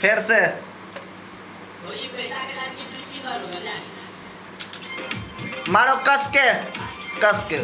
फिर से मारो कस के कस के।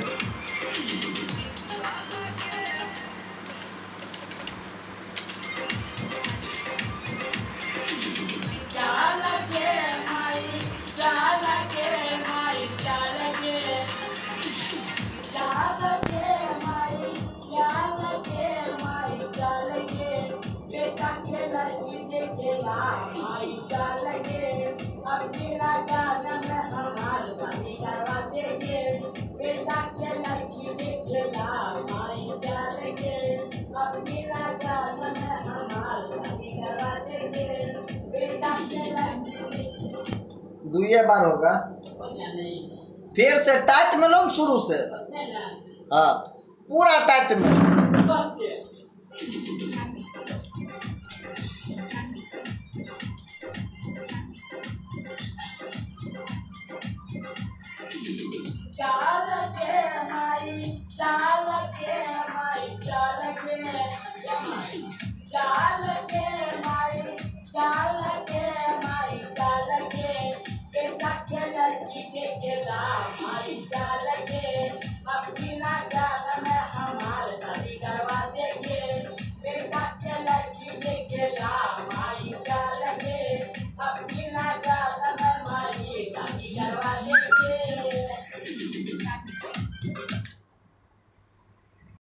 दुए बार होगा। फिर से टाइट में लो शुरू से। हाँ पूरा टाइट में।